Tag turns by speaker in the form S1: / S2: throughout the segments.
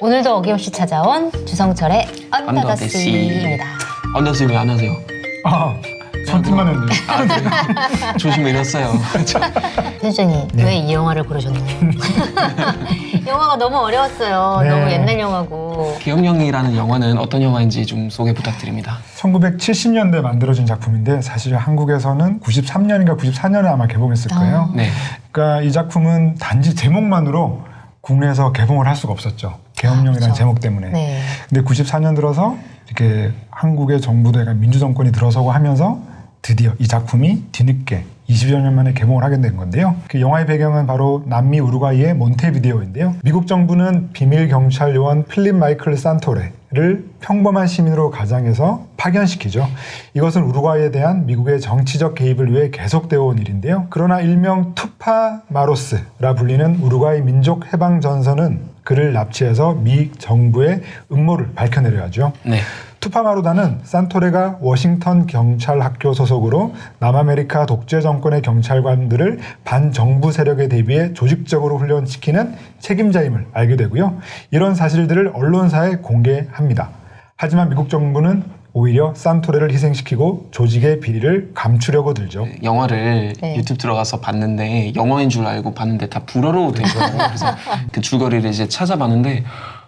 S1: 오늘도 어김없이 찾아온 주성철의 언더더씨입니다.
S2: 언더씨 왜 안 하세요?
S3: 선택만 했네.
S2: 조심 잃었어요.
S1: 편집장님, 왜 이 영화를 고르셨나요? 영화가 너무 어려웠어요.
S3: 네.
S1: 너무 옛날 영화고.
S2: 계엄령이라는 영화는 어떤 영화인지 좀 소개 부탁드립니다.
S3: 1970년대에 만들어진 작품인데 사실 한국에서는 93년인가 94년에 아마 개봉했을 거예요.
S2: 네.
S3: 그러니까 이 작품은 단지 제목만으로 국내에서 개봉을 할 수가 없었죠. 계엄령이라는
S1: 그렇죠.
S3: 제목 때문에.
S1: 네.
S3: 근데 94년 들어서 이렇게 한국의 정부도 약간 민주정권이 들어서고 하면서 드디어 이 작품이 뒤늦게 20여 년 만에 개봉을 하게 된 건데요. 그 영화의 배경은 바로 남미 우루과이의 몬테비데오인데요. 미국 정부는 비밀 경찰 요원 필립 마이클 산토레를 평범한 시민으로 가장해서 파견시키죠. 이것은 우루과이에 대한 미국의 정치적 개입을 위해 계속되어 온 일인데요. 그러나 일명 투파 마로스라 불리는 우루과이 민족 해방 전선은 그를 납치해서 미 정부의 음모를 밝혀내려 하죠.
S2: 네.
S3: 투파마루다는 산토레가 워싱턴 경찰학교 소속으로 남아메리카 독재 정권의 경찰관들을 반정부 세력에 대비해 조직적으로 훈련시키는 책임자임을 알게 되고요. 이런 사실들을 언론사에 공개합니다. 하지만 미국 정부는 오히려 산토레를 희생시키고 조직의 비리를 감추려고 들죠.
S2: 영화를
S1: 네.
S2: 유튜브 들어가서 봤는데 영화인 줄 알고 봤는데 다 불어로 된 거예요. 그래서 그 줄거리를 이제 찾아봤는데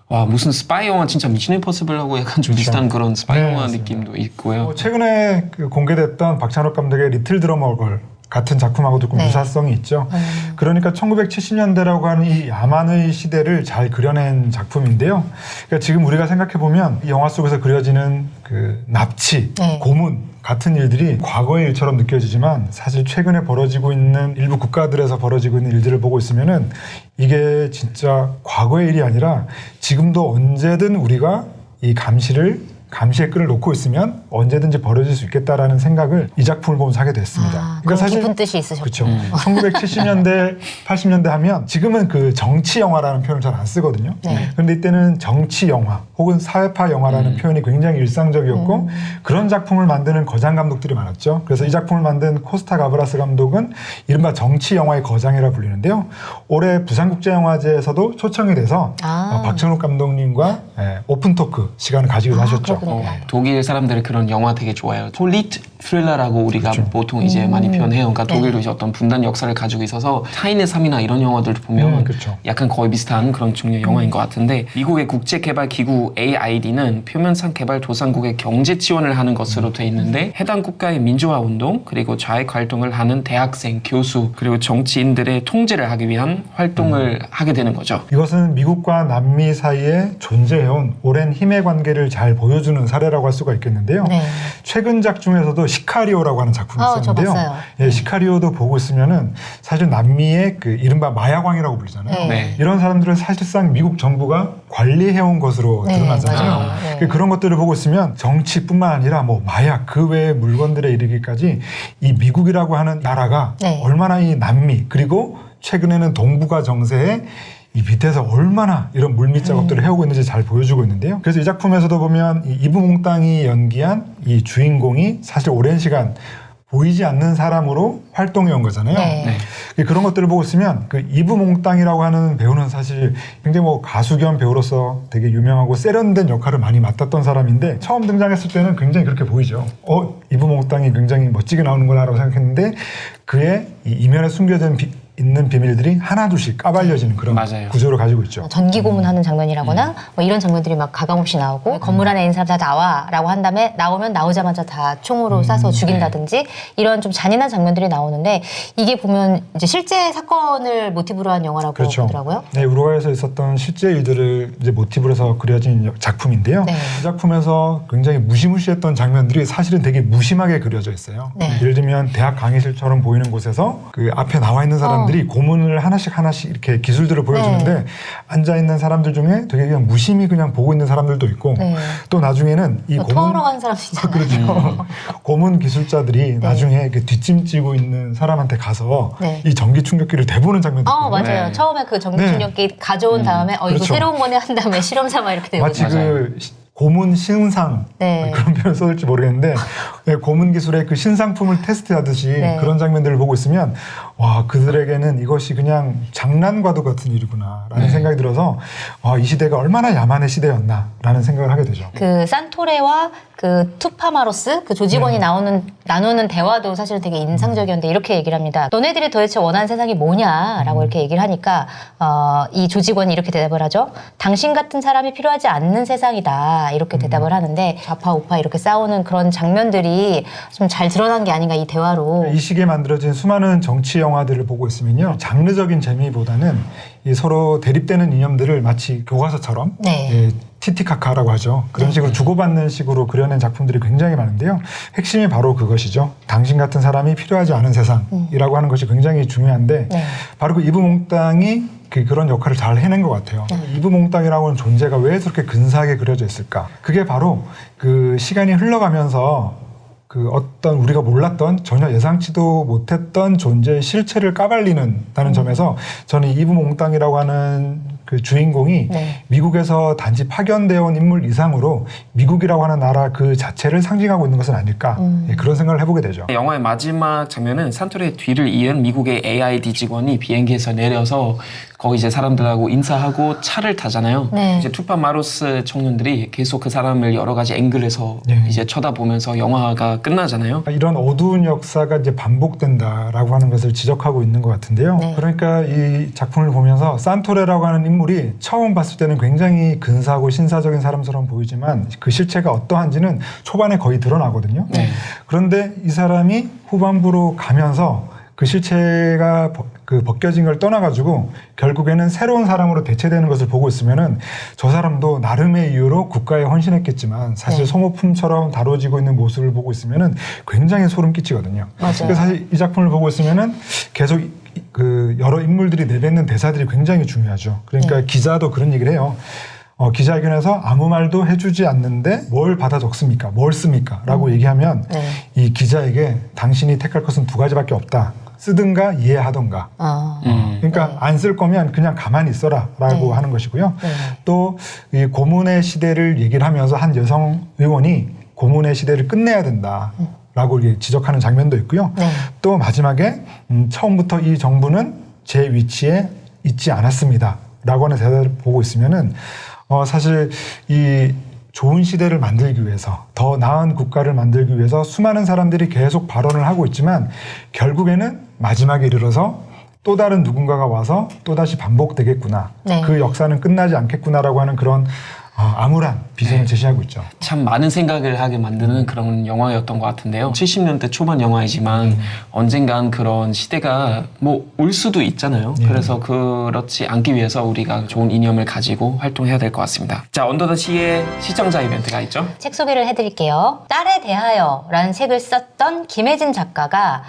S2: 와 무슨 스파이 영화 진짜 미션 임퍼서블하고 약간 좀
S3: 그렇죠.
S2: 비슷한 그런 스파이
S3: 네,
S2: 영화
S3: 맞습니다.
S2: 느낌도 있고요.
S3: 최근에 그 공개됐던 박찬욱 감독의 리틀 드러머걸 같은 작품하고도 조금
S1: 네.
S3: 유사성이 있죠. 그러니까 1970년대라고 하는 이 야만의 시대를 잘 그려낸 작품인데요. 그러니까 지금 우리가 생각해보면 이 영화 속에서 그려지는 그 납치,
S1: 네.
S3: 고문 같은 일들이 과거의 일처럼 느껴지지만 사실 최근에 벌어지고 있는 일부 국가들에서 벌어지고 있는 일들을 보고 있으면은 이게 진짜 과거의 일이 아니라 지금도 언제든 우리가 이 감시의 끈을 놓고 있으면 언제든지 벌어질 수 있겠다라는 생각을 이 작품을 보면서 하게 됐습니다.
S1: 그런 깊은 뜻이 있으셨죠.
S3: 그렇죠. 1970년대, 80년대 하면 지금은 그 정치 영화라는 표현을 잘 안 쓰거든요.
S1: 네.
S3: 그런데 이때는 정치 영화 혹은 사회파 영화라는 표현이 굉장히 일상적이었고 그런 작품을 만드는 거장 감독들이 많았죠. 그래서 이 작품을 만든 코스타 가브라스 감독은 이른바 정치 영화의 거장이라 불리는데요. 올해 부산국제영화제에서도 초청이 돼서 박찬욱 감독님과 오픈 토크 시간을 가지기도 하셨죠.
S2: 독일 사람들이 그런 영화 되게 좋아해요. 폴리트 스릴러라고 우리가
S3: 그렇죠.
S2: 보통 이제 많이 표현해요. 그러니까
S1: 네.
S2: 독일도 이제 어떤 분단 역사를 가지고 있어서 타인의 삶이나 이런 영화들을 보면
S3: 그렇죠.
S2: 약간 거의 비슷한 그런 종류의 영화인 것 같은데 미국의 국제개발기구 AID는 표면상 개발도상국의 경제 지원을 하는 것으로 돼 있는데 해당 국가의 민주화운동 그리고 좌익 활동을 하는 대학생, 교수 그리고 정치인들의 통제를 하기 위한 활동을 하게 되는 거죠.
S3: 이것은 미국과 남미 사이에 존재해온 오랜 힘의 관계를 잘 보여주는 사례라고 할 수가 있겠는데요.
S1: 네.
S3: 최근작 중에서도 시카리오라고 하는 작품이
S1: 저
S3: 있었는데요.
S1: 봤어요.
S3: 예, 시카리오도 보고 있으면은 사실 남미의 그 이른바 마약왕이라고 불리잖아요.
S1: 네.
S2: 네.
S3: 이런 사람들을 사실상 미국 정부가 관리해온 것으로
S1: 네,
S3: 드러나잖아요.
S1: 맞아요. 네.
S3: 그런 것들을 보고 있으면 정치뿐만 아니라 뭐 마약 그 외의 물건들에 이르기까지 이 미국이라고 하는 나라가
S1: 네.
S3: 얼마나 이 남미 그리고 최근에는 동북아 정세에 이 밑에서 얼마나 이런 물밑 작업들을 해오고 있는지 잘 보여주고 있는데요. 그래서 이 작품에서도 보면 이 이브몽땅이 연기한 이 주인공이 사실 오랜 시간 보이지 않는 사람으로 활동해 온 거잖아요.
S1: 네.
S3: 그런 것들을 보고 있으면 그 이브몽땅이라고 하는 배우는 사실 굉장히 뭐 가수 겸 배우로서 되게 유명하고 세련된 역할을 많이 맡았던 사람인데 처음 등장했을 때는 굉장히 그렇게 보이죠. 이브몽땅이 굉장히 멋지게 나오는구나라고 생각했는데 그의 이 이면에 숨겨진 있는 비밀들이 하나둘씩 까발려지는 그런
S2: 맞아요.
S3: 구조를 가지고 있죠.
S1: 전기 고문하는 장면이라거나 뭐 이런 장면들이 막 가감없이 나오고 건물 안에 있는 사람 다 나와라고 한 다음에 나오면 나오자마자 다 총으로 쏴서 죽인다든지 이런 좀 잔인한 장면들이 나오는데 이게 보면 이제 실제 사건을 모티브로 한 영화라고
S3: 그렇죠.
S1: 하더라고요.
S3: 네, 우루과이에서 있었던 실제 일들을 이제 모티브로 해서 그려진 작품인데요.
S1: 네.
S3: 이 작품에서 굉장히 무시무시했던 장면들이 사실은 되게 무심하게 그려져 있어요.
S1: 네.
S3: 예를 들면 대학 강의실처럼 보이는 곳에서 그 앞에 나와 있는 사람들이 고문을 하나씩 이렇게 기술들을 보여주는데 앉아 있는 사람들 중에 되게 그냥 무심히 그냥 보고 있는 사람들도 있고
S1: 네.
S3: 또 나중에는 이
S1: 토하러 가는 사람도 있잖아요.
S3: 그렇죠. 고문 기술자들이 나중에 그 뒷짐지고 있는 사람한테 가서
S1: 네.
S3: 이 전기 충격기를 대보는 장면도 있거든요.
S1: 맞아요.
S2: 네.
S1: 처음에 그 전기 충격기 가져온 다음에 이거
S3: 그렇죠.
S1: 새로운 거네 한 다음에 실험 삼아 이렇게 되거든요.
S3: 마치 그 고문 신상
S1: 네.
S3: 그런 표현 써줄지 모르겠는데 네, 고문 기술의 그 신상품을 테스트하듯이
S1: 네.
S3: 그런 장면들을 보고 있으면 와 그들에게는 이것이 그냥 장난과도 같은 일이구나라는 생각이 들어서 와, 이 시대가 얼마나 야만의 시대였나라는 생각을 하게 되죠.
S1: 그 산토레와 그 투파마로스 그 조직원이 나누는 대화도 사실 되게 인상적이었는데 이렇게 얘기를 합니다. 너네들이 도대체 원하는 세상이 뭐냐라고 이렇게 얘기를 하니까 이 조직원이 이렇게 대답을 하죠. 당신 같은 사람이 필요하지 않는 세상이다 이렇게 대답을 하는데 좌파 우파 이렇게 싸우는 그런 장면들이 좀 잘 드러난 게 아닌가 이 대화로.
S3: 이 시기에 만들어진 수많은 정치 영화들을 보고 있으면요. 장르적인 재미보다는 이 서로 대립되는 이념들을 마치 교과서처럼
S1: 네.
S3: 예, 티티카카라고 하죠. 그런 식으로 주고받는 식으로 그려낸 작품들이 굉장히 많은데요. 핵심이 바로 그것이죠. 당신 같은 사람이 필요하지 않은 세상이라고 하는 것이 굉장히 중요한데
S1: 네.
S3: 바로 그 이브몽땅이 그런 역할을 잘 해낸 것 같아요. 이브몽땅이라고 하는 존재가 왜 저렇게 근사하게 그려져 있을까? 그게 바로 그 시간이 흘러가면서 그 어떤 우리가 몰랐던 전혀 예상치도 못했던 존재의 실체를 까발리는다는 점에서 저는 이브몽땅이라고 하는 그 주인공이
S1: 네.
S3: 미국에서 단지 파견되어 온 인물 이상으로 미국이라고 하는 나라 그 자체를 상징하고 있는 것은 아닐까 예, 그런 생각을 해보게 되죠.
S2: 영화의 마지막 장면은 산토리의 뒤를 이은 미국의 AID 직원이 비행기에서 내려서 거기 이제 사람들하고 인사하고 차를 타잖아요.
S1: 네.
S2: 이제 투파 마로스 청년들이 계속 그 사람을 여러 가지 앵글에서
S3: 네.
S2: 이제 쳐다보면서 영화가 끝나잖아요.
S3: 이런 어두운 역사가 이제 반복된다라고 하는 것을 지적하고 있는 것 같은데요.
S1: 네.
S3: 그러니까 이 작품을 보면서 산토레라고 하는 인물이 처음 봤을 때는 굉장히 근사하고 신사적인 사람처럼 보이지만 그 실체가 어떠한지는 초반에 거의 드러나거든요.
S2: 네.
S3: 그런데 이 사람이 후반부로 가면서 그 실체가 그 벗겨진 걸 떠나가지고 결국에는 새로운 사람으로 대체되는 것을 보고 있으면은 저 사람도 나름의 이유로 국가에 헌신했겠지만 사실
S1: 네.
S3: 소모품처럼 다뤄지고 있는 모습을 보고 있으면은 굉장히 소름 끼치거든요.
S1: 맞아요.
S3: 그래서 사실 이 작품을 보고 있으면은 계속 그 여러 인물들이 내뱉는 대사들이 굉장히 중요하죠. 그러니까
S1: 네.
S3: 기자도 그런 얘기를 해요. 기자회견에서 아무 말도 해주지 않는데 뭘 받아 적습니까? 뭘 씁니까? 라고 얘기하면
S1: 네.
S3: 이 기자에게 당신이 택할 것은 두 가지밖에 없다. 쓰든가 이해하던가. 그러니까 안 쓸 거면 그냥 가만히 있어라 라고
S1: 네.
S3: 하는 것이고요.
S1: 네.
S3: 또 이 고문의 시대를 얘기를 하면서 한 여성 의원이 고문의 시대를 끝내야 된다 라고 이렇게 지적하는 장면도 있고요.
S1: 네.
S3: 또 마지막에 처음부터 이 정부는 제 위치에 있지 않았습니다 라고 하는 대답을 보고 있으면은 사실 이 좋은 시대를 만들기 위해서 더 나은 국가를 만들기 위해서 수많은 사람들이 계속 발언을 하고 있지만 결국에는 마지막에 이르러서 또 다른 누군가가 와서 또다시 반복되겠구나.
S1: 네.
S3: 그 역사는 끝나지 않겠구나라고 하는 그런 암울한 비전을 제시하고 있죠.
S2: 참 많은 생각을 하게 만드는 그런 영화였던 것 같은데요. 70년대 초반 영화이지만 언젠간 그런 시대가 뭐 올 수도 있잖아요. 그래서 그렇지 않기 위해서 우리가 좋은 이념을 가지고 활동해야 될 것 같습니다. 자, 언더 더 시의 시청자 이벤트가 있죠.
S1: 책 소개를 해드릴게요. 딸에 대하여라는 책을 썼던 김혜진 작가가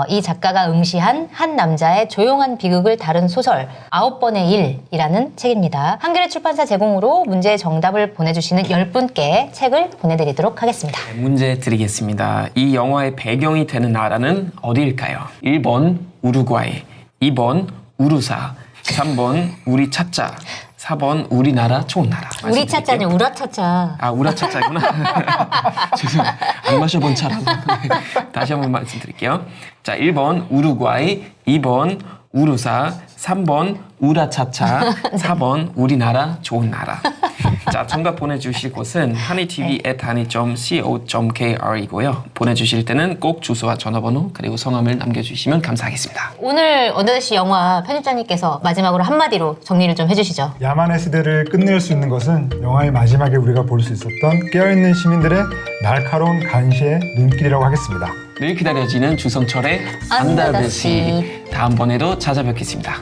S1: 이 작가가 응시한 한 남자의 조용한 비극을 다룬 소설 9번의 1이라는 책입니다. 한겨레 출판사 제공으로 문제의 정답을 보내주시는 10분께 책을 보내드리도록 하겠습니다.
S2: 네, 문제 드리겠습니다. 이 영화의 배경이 되는 나라는 어디일까요? 1번 우루과이, 2번 우루사, 3번 우리 차짜, 4번 우리나라 좋은 나라.
S1: 우리
S2: 말씀드릴게요.
S1: 차짜는 우라차짜.
S2: 아, 우라차차구나. 죄송해요. 안 마셔본 차라고. 다시 한번 말씀드릴게요. 자, 1번 우루과이, 2번 우루사, 3번 우라차차, 4번 우리나라 좋은 나라. 자, 정답 보내주실 곳은 honeytv@honey.co.kr이고요. 보내주실 때는 꼭 주소와 전화번호 그리고 성함을 남겨주시면 감사하겠습니다.
S1: 오늘 언더더시 영화 편집장님께서 마지막으로 한마디로 정리를 좀 해주시죠.
S3: 야만의 시대를 끝낼 수 있는 것은 영화의 마지막에 우리가 볼 수 있었던 깨어있는 시민들의 날카로운 간시의 눈길이라고 하겠습니다.
S2: 늘 기다려지는 주성철의
S1: 언더 더
S2: 언더더시. 다음번에도 찾아뵙겠습니다.